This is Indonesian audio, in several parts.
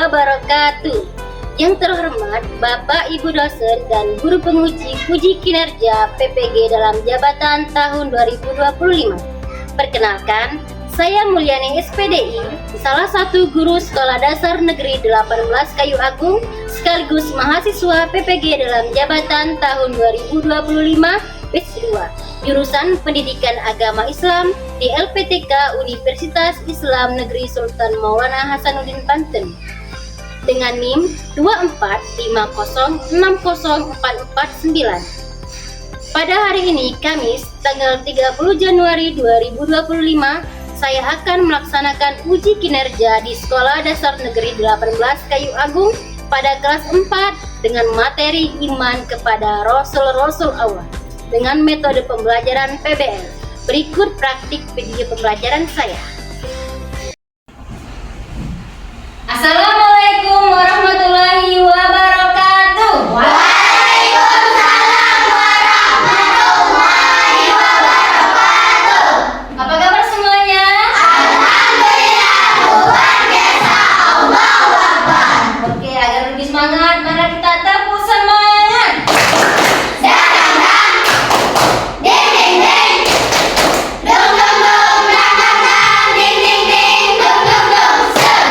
wabarakatuh. Yang terhormat Bapak Ibu dosen dan guru penguji uji kinerja PPG dalam jabatan tahun 2025. Perkenalkan, saya Mulyani SPDI, salah satu guru Sekolah Dasar Negeri 18 Kayu Agung, sekaligus mahasiswa PPG dalam jabatan tahun 2025 batch 2, jurusan Pendidikan Agama Islam di LPTK Universitas Islam Negeri Sultan Maulana Hasanuddin Banten dengan NIM 245060449. Pada hari ini, Kamis, tanggal 30 Januari 2025, saya akan melaksanakan uji kinerja di Sekolah Dasar Negeri 18 Kayu Agung pada kelas 4 dengan materi iman kepada Rasul-Rasul Allah dengan metode pembelajaran PBL. Berikut praktik video pembelajaran saya. Assalamualaikum warahmatullahi wabarakatuh. Waalaikumsalam warahmatullahi wabarakatuh. Apa kabar semuanya? Alhamdulillah, luar biasa. Allahu Akbar. Oke, agar lebih semangat, mari kita tepuk semangat. Dang dang dang, ding ding ding, dong dong dong, dang dang dang, ding ding ding, dong dong dong, set.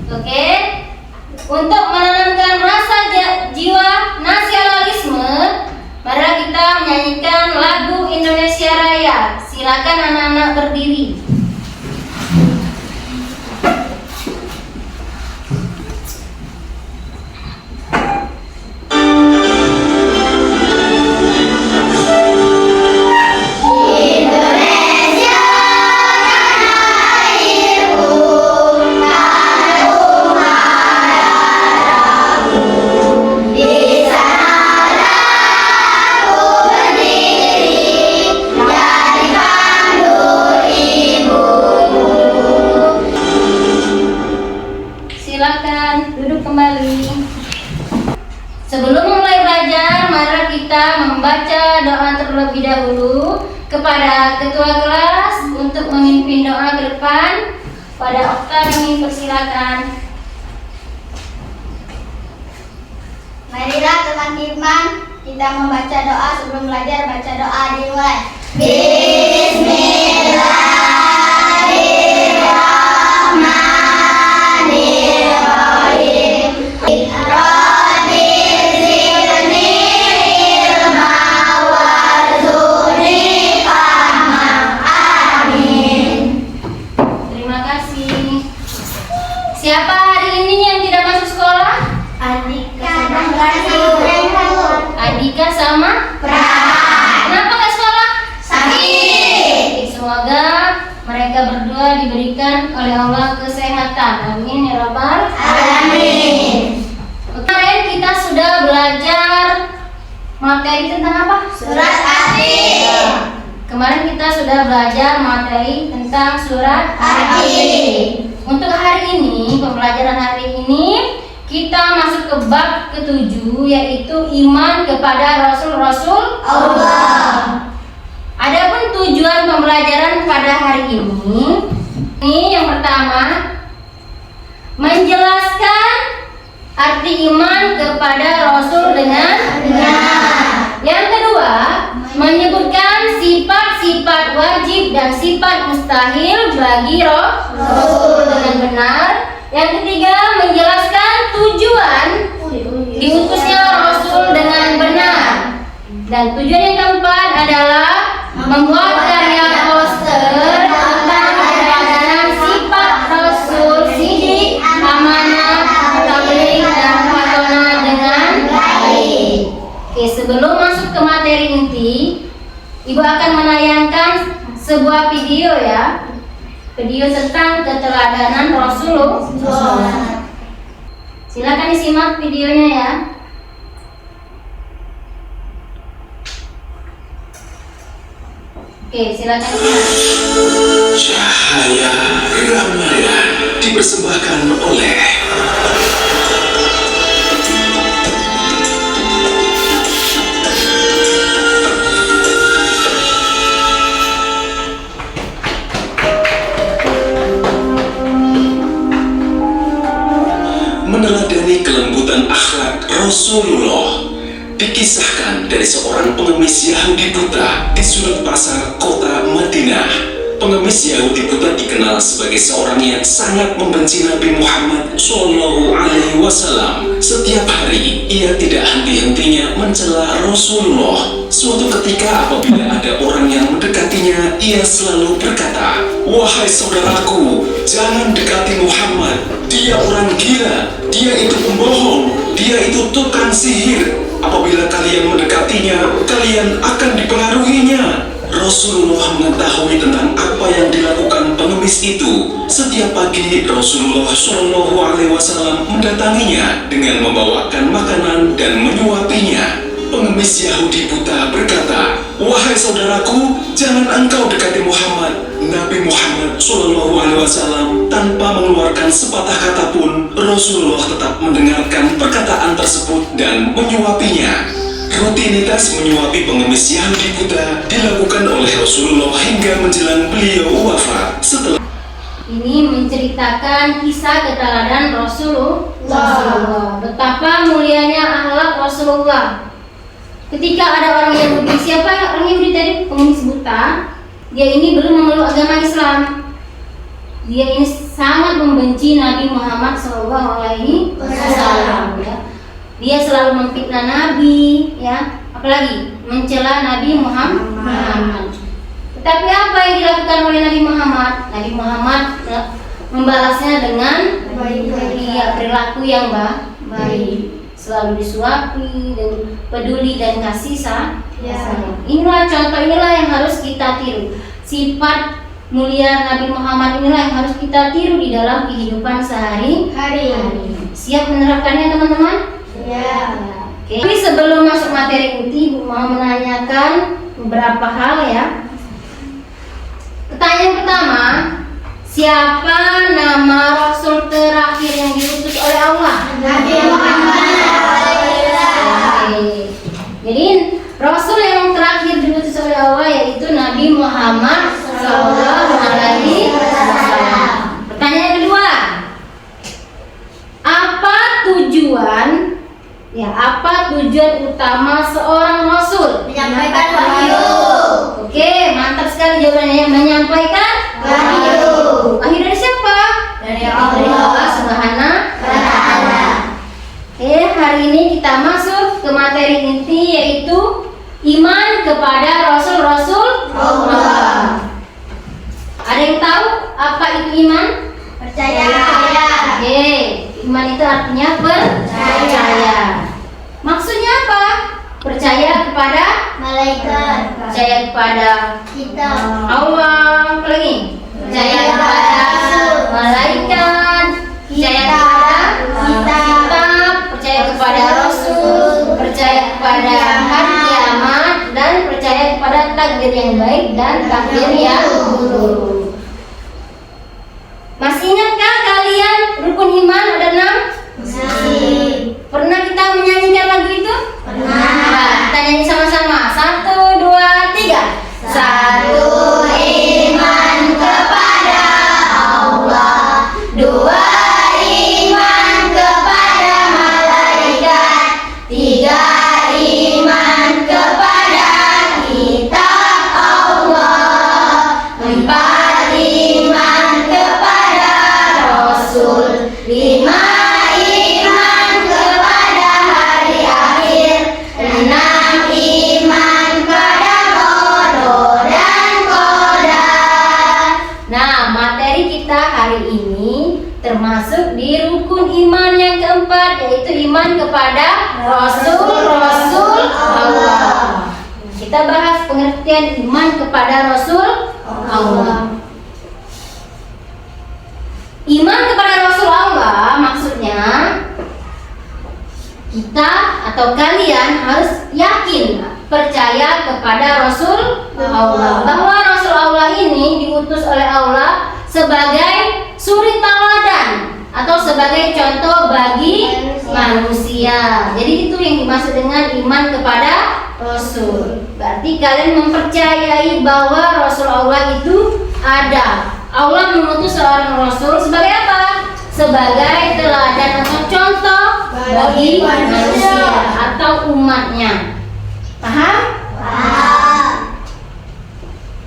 Oke, untuk menanamkan rasa jiwa nasionalisme, mari kita menyanyikan lagu Indonesia Raya. Silakan anak-anak berdiri. Indonesia tanah airku, tanah darahku. Di sanalah aku berdiri, jadi pandu ibuku. Silakan duduk kembali. Sebelum mulai belajar, mari kita membaca doa terlebih dahulu kepada ketua kelas untuk memimpin doa ke depan. Pada Okta kami persilakan. Marilah teman-teman, kita membaca doa sebelum belajar. Baca doa dimulai. Bismillahirrahmanirrahim. Rabbi zidni ilma warzuqni fahma. Amin. Terima kasih. Siapa hari ini yang tidak masuk sekolah? Andika Adika sama? Prahan. Kenapa nggak sekolah? Sakit. Semoga mereka berdua diberikan oleh Allah kesehatan. Amin ya Rabbal. Amin. Kemarin kita sudah belajar materi tentang apa? Surat Hati. Kemarin kita sudah belajar materi tentang surat Hati. Untuk hari ini, pembelajaran hari ini kita masuk ke bab ke-7, yaitu iman kepada Rasul-Rasul Allah. Adapun tujuan pembelajaran pada hari ini yang pertama, menjelaskan arti iman kepada Rasul dengan benar. Yang kedua, menyebutkan sifat-sifat wajib dan sifat mustahil bagi Rasul dengan benar. Yang ketiga, menjelaskan tujuan diutusnya Rasul dengan benar. Dan tujuan yang keempat adalah membuat karya poster tentang keteladanan sifat Rasul, sidik, amanah, tabligh, dan fatona dengan baik. Oke, sebelum masuk ke materi inti, Ibu akan menayangkan sebuah video ya. Video tentang keteladanan Rasulullah. Silakan disimak videonya ya. Oke, silakan disimak. Cahaya Ramayana dipersembahkan oleh Rasulullah. Dikisahkan dari seorang pengemis Yahudi buta di sudut pasar kota Madinah. Pengemis Yahudi buta dikenal sebagai seorang yang sangat membenci Nabi Muhammad SAW. Setiap hari ia tidak henti-hentinya mencela Rasulullah. Suatu ketika apabila ada orang yang mendekatinya, ia selalu berkata, "Wahai saudaraku, jangan dekati Muhammad. Dia orang gila, dia itu pembohong, dia itu tukang sihir. Apabila kalian mendekatinya, kalian akan dipengaruhinya." Rasulullah mengetahui tentang apa yang dilakukan pengemis itu. Setiap pagi Rasulullah SAW mendatanginya dengan membawakan makanan dan menyuapinya. Pengemis Yahudi buta berkata, "Wahai saudaraku, jangan engkau dekati Muhammad." Nabi Muhammad SAW tanpa mengeluarkan sepatah kata pun, Rasulullah tetap mendengarkan perkataan tersebut dan menyuapinya. Rutinitas menyuapi pengemis Yahudi buta dilakukan oleh Rasulullah hingga menjelang beliau wafat. Setelah ini menceritakan kisah keteladanan Rasulullah. Betapa mulianya akhlak Rasulullah. Ketika ada orang Yahudi, siapa orang Yahudi tadi? Pengemis buta. Dia ini belum memeluk agama Islam. Dia ini sangat membenci Nabi Muhammad SAW. Ya. Dia selalu memfitnah Nabi, ya, apalagi mencela Nabi Muhammad. Tetapi apa yang dilakukan oleh Nabi Muhammad? Nabi Muhammad membalasnya dengan perilaku yang baik, selalu disuapi dan peduli dan kasih sayang. Inilah contoh, inilah yang harus kita tiru. Sifat mulia Nabi Muhammad inilah yang harus kita tiru di dalam kehidupan sehari-hari. Siap menerapkannya, teman-teman? Ya. Oke. Tapi sebelum masuk materi inti, mau menanyakan beberapa hal ya. Pertanyaan pertama, siapa nama Rasul terakhir yang diutus oleh Allah? Nabi Muhammad. Jadi Rasul yang terakhir diutus oleh Allah yaitu Nabi Muhammad SAW. Pertanyaan kedua, apa tujuan utama seorang Rasul? Menyampaikan wahyu. Oke, mantap sekali jawabannya. Menyampaikan wahyu. Wahyu dari siapa? Dari Allah Subhanahu wa Ta'ala. Oke, hari ini kita masuk ke materi inti yaitu iman kepada Rasul-Rasul Allah. Ada yang tahu apa itu iman? Percaya. Oke, iman itu artinya percaya. Maksudnya apa? Percaya kepada Malaikat. percaya kepada Kitab. Allah, lagi percaya kepada malaikat, percaya kepada kitab, percaya kepada Rasul, percaya kepada hari kiamat, dan percaya kepada takdir yang baik dan takdir yang buruk. Masih ingatkah kalian rukun iman ada 6? Pernah kita menyanyikan lagu itu? Pernah. Nah, kita nyanyi sama-sama. 1, 2, 3. Satu, iman kepada Allah. Dua, iman kepada malaikat. Tiga, iman kepada kitab Allah. Empat, iman kepada Rasul. Lima, iman kepada hari akhir. Enam, iman pada qada dan qadar. Nah, materi kita hari ini termasuk di rukun iman yang keempat, yaitu iman kepada Rasul-Rasul Allah. Kita bahas pengertian iman kepada Rasul Allah. Iman kepada Rasul Allah maksudnya kita atau kalian harus yakin, percaya kepada Rasul Allah, bahwa Rasul Allah ini diutus oleh Allah sebagai suri tauladan atau sebagai contoh bagi manusia. Jadi itu yang dimaksud dengan iman kepada Rasul. Berarti kalian mempercayai bahwa Rasul Allah itu ada. Allah mengutus seorang Rasul sebagai apa? Sebagai teladan atau contoh bagi manusia atau umatnya. Paham?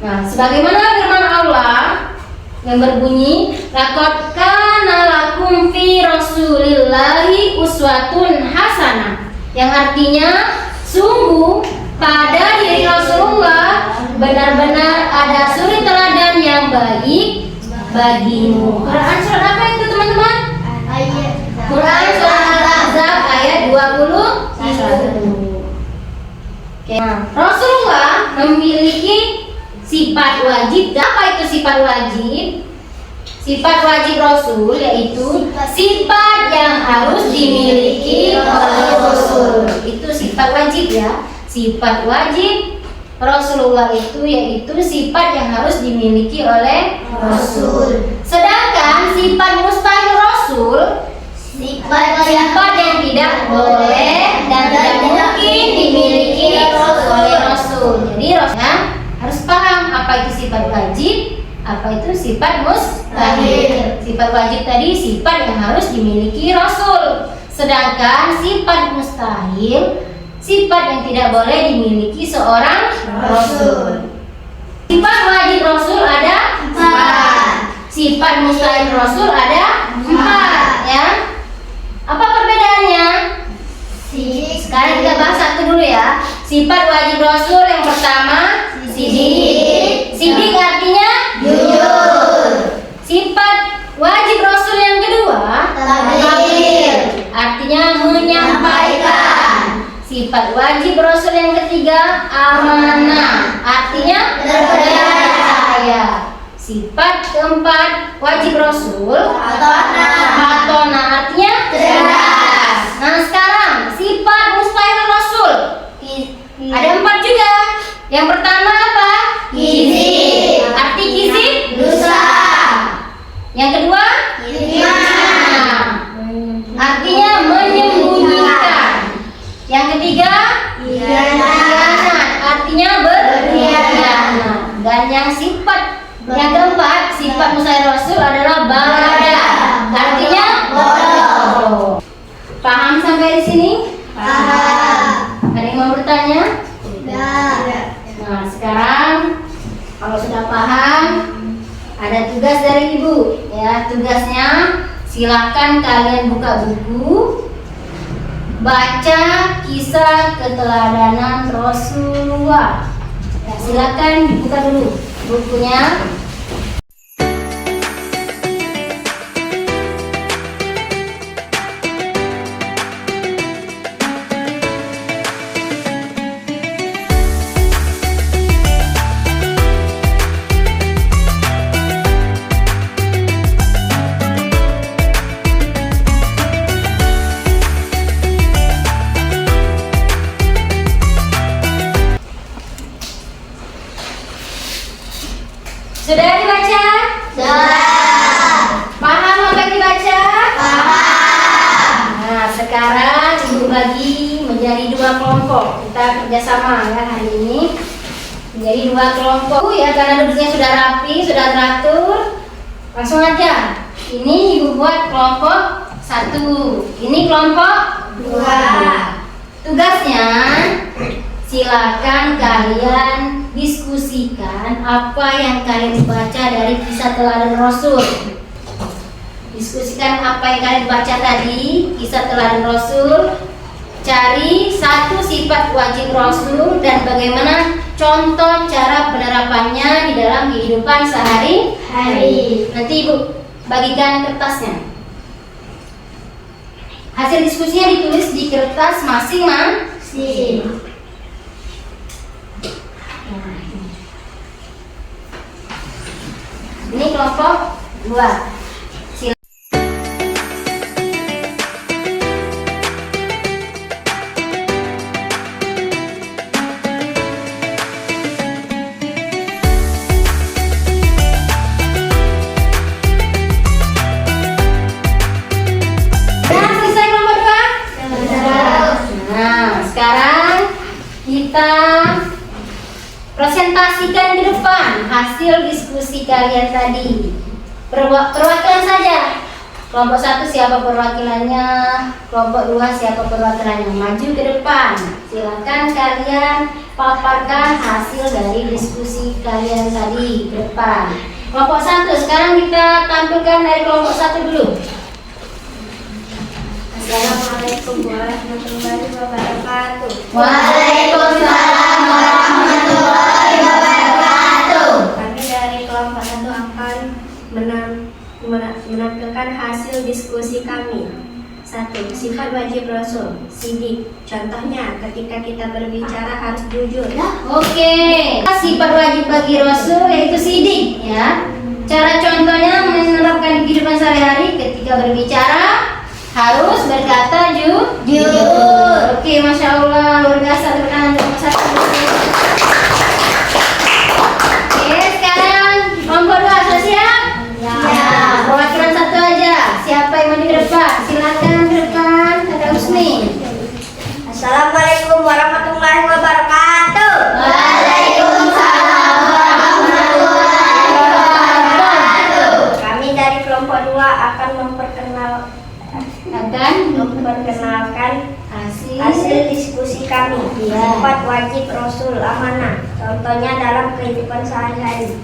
Nah, sebagaimana firman Allah yang berbunyi, laqad kana lakum fi rasulillahi uswatun hasanah, yang artinya sungguh pada diri Rasulullah benar-benar ada suri teladan yang baik bagimu. Quran surat apa itu teman-teman? Quran surat Al-Ahzab ayat 21. Oke. Nah, Rasulullah memiliki sifat wajib. Apa itu sifat wajib? Sifat wajib Rasul yaitu sifat yang harus dimiliki oleh Rasul. Itu sifat wajib ya. Sifat wajib Rasulullah itu yaitu sifat yang harus dimiliki oleh Rasul. Sedangkan sifat mustahil Rasul, sifat yang tidak boleh dan tidak mungkin dimiliki oleh Rasul. Jadi Rasul harus paham apa itu sifat wajib, apa itu sifat mustahil. Sifat wajib tadi sifat yang harus dimiliki Rasul. Sedangkan sifat mustahil sifat yang tidak boleh dimiliki seorang Rasul. Sifat wajib Rasul ada 4. Sifat mustahil Rasul ada 4 ya. Apa perbedaannya? Sekarang kita bahas satu dulu ya. Sifat wajib Rasul yang pertama sidik. Sidik artinya jujur. Sifat wajib Rasul yang kedua tabligh, artinya menyampaikan. Sifat wajib Rasul yang ketiga amanah, artinya percaya. Sifat keempat wajib Rasul hatonah, artinya cerdas. Nah sekarang sifat mustahil Rasul ada 4 juga. Yang pertama apa? Kizib. Arti kizib dusta. Yang kedua khianah, artinya menyembunyikan. Yang ketiga khianat, artinya berkhianat. Dan yang keempat sifat mustahil Rasul adalah bada, artinya bodoh. Paham sampai di sini? Paham. Ada yang mau bertanya? Nah sekarang kalau sudah paham, ada tugas dari ibu ya. Tugasnya silakan kalian buka buku, baca kisah keteladanan Rasulullah. Ya, silakan dibuka dulu bukunya. Sudah dibaca? Sudah. Paham apa yang dibaca? Paham. Nah, sekarang ibu bagi menjadi 2 kelompok. Kita kerjasama ya hari ini. Menjadi 2 kelompok ya, karena duduknya sudah rapi, sudah teratur. Langsung aja. Ini ibu buat kelompok 1. Ini kelompok 2. Tugasnya silakan kalian diskusikan apa yang kalian baca dari kisah teladan Rasul. Diskusikan apa yang kalian baca tadi, kisah teladan Rasul. Cari 1 sifat wajib Rasul dan bagaimana contoh cara penerapannya di dalam kehidupan sehari-hari. Nanti ibu bagikan kertasnya. Hasil diskusinya ditulis di kertas masing-masing. Ini kelompok 2. Selesai kelompok 2? Nah, sekarang kita presentasikan ke depan hasil diskusi kalian tadi. Perwakilan saja. Kelompok 1 siapa perwakilannya? Kelompok 2 siapa perwakilannya? Maju ke depan. Silakan kalian paparkan hasil dari diskusi kalian tadi ke depan. Kelompok 1, sekarang kita tampilkan dari kelompok 1 dulu. Assalamualaikum warahmatullahi wabarakatuh. Waalaikumsalam warahmatullahi wabarakatuh. Kami dari kelompok 1 akan menampilkan hasil diskusi kami. 1. Sifat wajib Rasul, sidik. Contohnya, ketika kita berbicara harus jujur. Oke, sifat wajib bagi Rasul yaitu sidik ya. Cara contohnya menerapkan di kehidupan sehari-hari ketika berbicara harus berkata jujur. Oke, masya Allah, luar biasa. Tepuk tangan untuk satu. Oke, sekarang kelompok 2 sudah siap? Ya. Perwakilan 1 aja. Siapa yang mau di depan? Silakan ke depan. Ada Usni. Assalamualaikum warahmatullahi wabarakatuh. Waalaikumsalam warahmatullahi wabarakatuh. Kami dari kelompok 2 akan memperkenalkan hasil diskusi kami. Iya. Sifat wajib Rasul, amanah. Contohnya dalam kehidupan sehari-hari.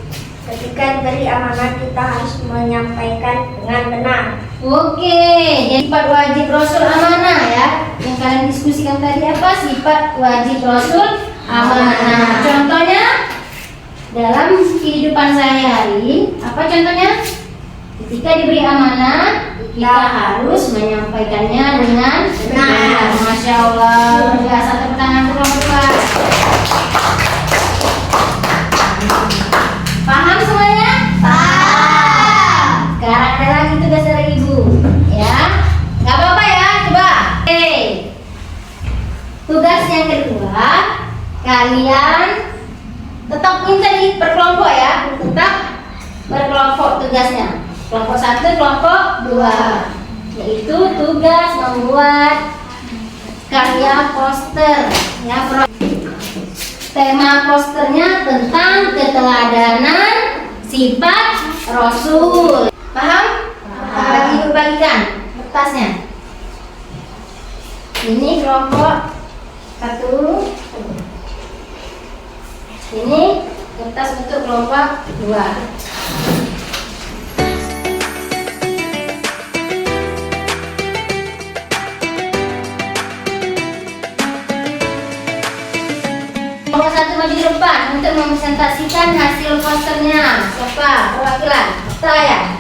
Ketika beri amanah kita harus menyampaikan dengan benar. Oke, jadi sifat wajib Rasul amanah ya. Yang kalian diskusikan tadi apa? Sifat wajib Rasul amanah. Contohnya dalam kehidupan sehari-hari, apa contohnya? Ketika diberi amanah, kita harus menyampaikannya dengan benar. Masya Allah, biasa. Tepuk tangan untuk kelompok 2. Paham semuanya? Paham. Sekarang ada lagi tugas dari ibu, ya. Gak apa-apa ya, coba. Oke. Tugas yang kedua, kalian tetap minta di berkelompok ya, tetap berkelompok tugasnya. Kelompok 1, kelompok 2, yaitu tugas membuat karya poster. Ya, tema posternya tentang keteladanan sifat Rasul. Paham? Bagi ibu bagikan kertasnya. Ini kelompok 1. Ini kertas untuk kelompok 2. Kelompok 1 maju ke depan untuk mempresentasikan hasil posternya. Siapa? Perwakilan? Saya.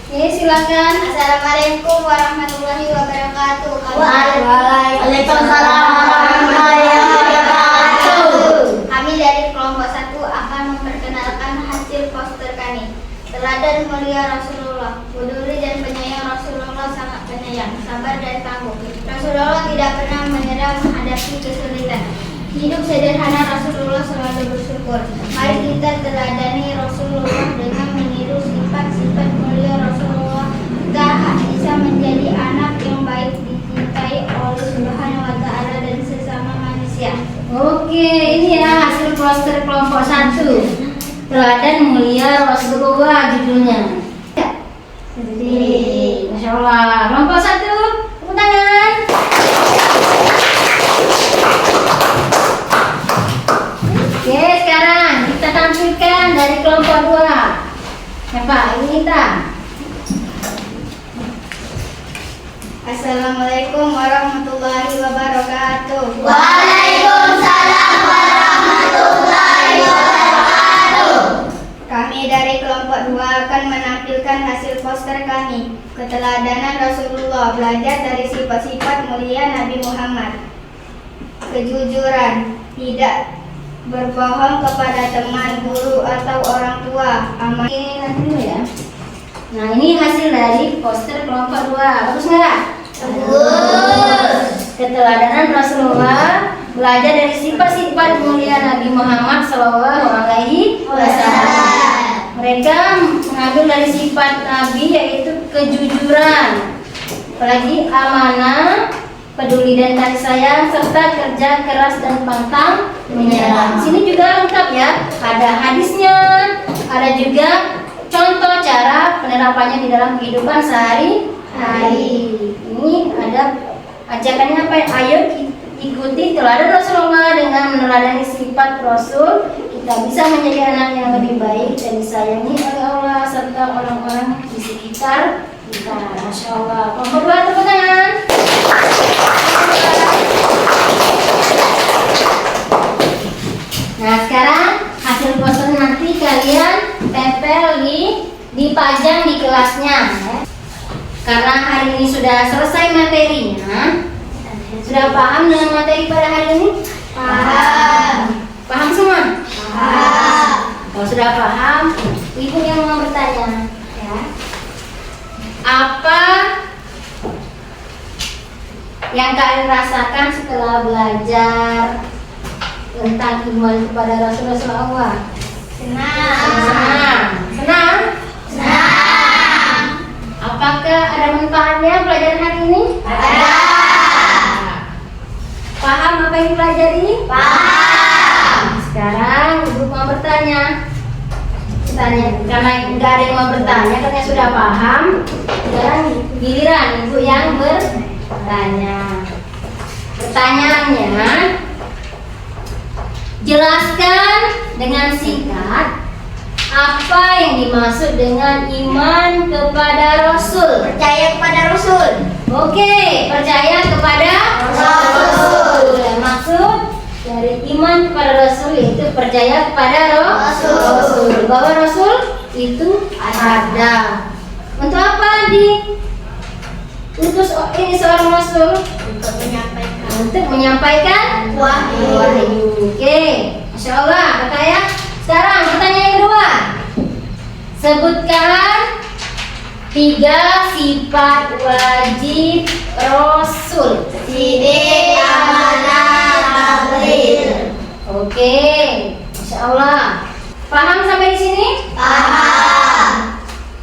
Oke, silakan. Assalamualaikum warahmatullahi wabarakatuh. Waalaikumsalam warahmatullahi wabarakatuh. Kami dari kelompok 1 akan memperkenalkan hasil poster kami. Teladan mulia Rasulullah, peduli dan penyayang Rasulullah, sangat penyayang, sabar dan tangguh. Rasulullah tidak pernah menyerah menghadapi kesulitan. Hidup sederhana Rasulullah selalu bersyukur. Mari kita teladani Rasulullah dengan meniru sifat-sifat mulia Rasulullah. Kita bisa menjadi anak yang baik, dicintai oleh Subhanahu wa Ta'ala dan sesama manusia. Oke, ini ya hasil poster kelompok 1. Teladan mulia Rasulullah judulnya. Jadi, masya Allah. Kelompok 1, tepuk tangan. Oke, sekarang kita tampilkan dari kelompok 2. Siapa? Ini kita. Assalamualaikum warahmatullahi wabarakatuh. Waalaikumsalam warahmatullahi wabarakatuh. Kami dari kelompok 2 akan menampilkan hasil poster kami. Keteladanan Rasulullah, belajar dari sifat-sifat mulia Nabi Muhammad. Kejujuran, tidak berbohong kepada teman, guru, atau orang tua. Aman. Oke, nanti dulu ya. Nah, ini hasil dari poster kelompok 2. Bagus nggak? Bagus. Keteladanan Rasulullah, belajar dari sifat-sifat mulia Nabi Muhammad SAW. Mereka mengambil dari sifat Nabi yaitu kejujuran, apalagi amanah, peduli dan kasih sayang, serta kerja keras dan pantang menyerah. Di sini juga lengkap ya, ada hadisnya, ada juga contoh cara penerapannya di dalam kehidupan sehari-hari. Ini ada ajakannya apa? Ayo ikuti teladan Rasulullah dengan meneladani sifat Rasul. Kita bisa menjadi anak yang lebih baik dan disayangi oleh Allah serta orang-orang di sekitar kita. Masya Allah. Kelompok 2 tepuk tangan. Nah sekarang hasil poster nanti kalian tempel dipajang di kelasnya ya. Karena hari ini sudah selesai materinya. Sudah paham dengan materi pada hari ini? Paham. Paham semua? Paham. Kalau sudah paham, ibu yang mau bertanya ya. Apa yang kalian rasakan setelah belajar tentang iman kepada Rasulullah? Senang. Senang? Senang. Apakah ada manfaatnya pelajaran hari ini? Ada. Paham apa yang dipelajari? Paham. Sekarang ibu mau bertanya. Karena nggak ada yang mau bertanya, karena sudah paham. Sekarang giliran ibu yang bertanya. Pertanyaannya, jelaskan dengan singkat apa yang dimaksud dengan iman kepada Rasul. Percaya kepada Rasul. Oke, percaya kepada Rasul. Maksud dari iman kepada Rasul yaitu percaya kepada Rasul. Bahwa Rasul itu ada. Untuk apa diutus ini seorang Rasul? Untuk menyampaikan wahyu. Oke, Masya Allah, kata ya. Sekarang pertanyaan yang kedua. Sebutkan 3 sifat wajib Rasul. Sidik, amanah, tabligh. Oke, Masya Allah. Paham sampai di sini? Paham.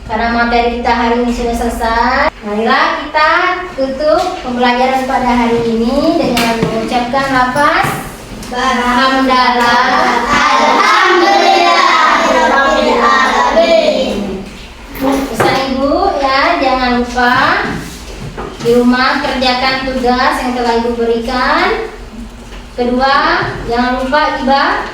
Karena materi kita hari ini sudah selesai, marilah kita tutup pembelajaran pada hari ini dengan mengucapkan lafaz Alhamdulillah. Alhamdulillahirabbil alamin. Pesan ibu ya, jangan lupa di rumah kerjakan tugas yang telah ibu berikan. Kedua, jangan lupa ibadah.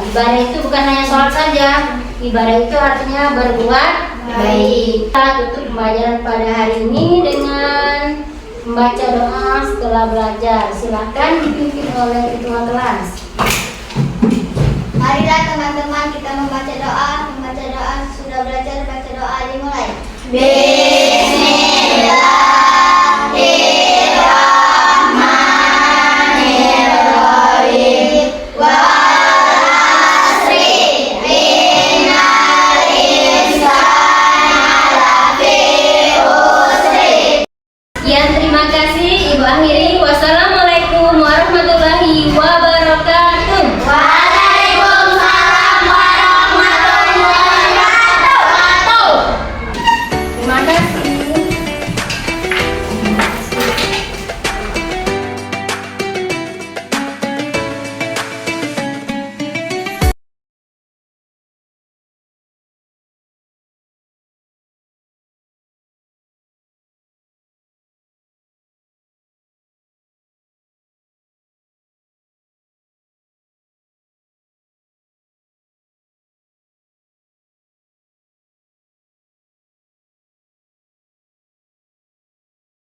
Ibadah itu bukan hanya sholat saja. Ibadah itu artinya berbuat baik. Kita tutup pembelajaran pada hari ini dengan membaca doa setelah belajar. Silakan dipimpin oleh ketua kelas. Marilah teman-teman kita membaca doa. Sudah belajar baca doa dimulai.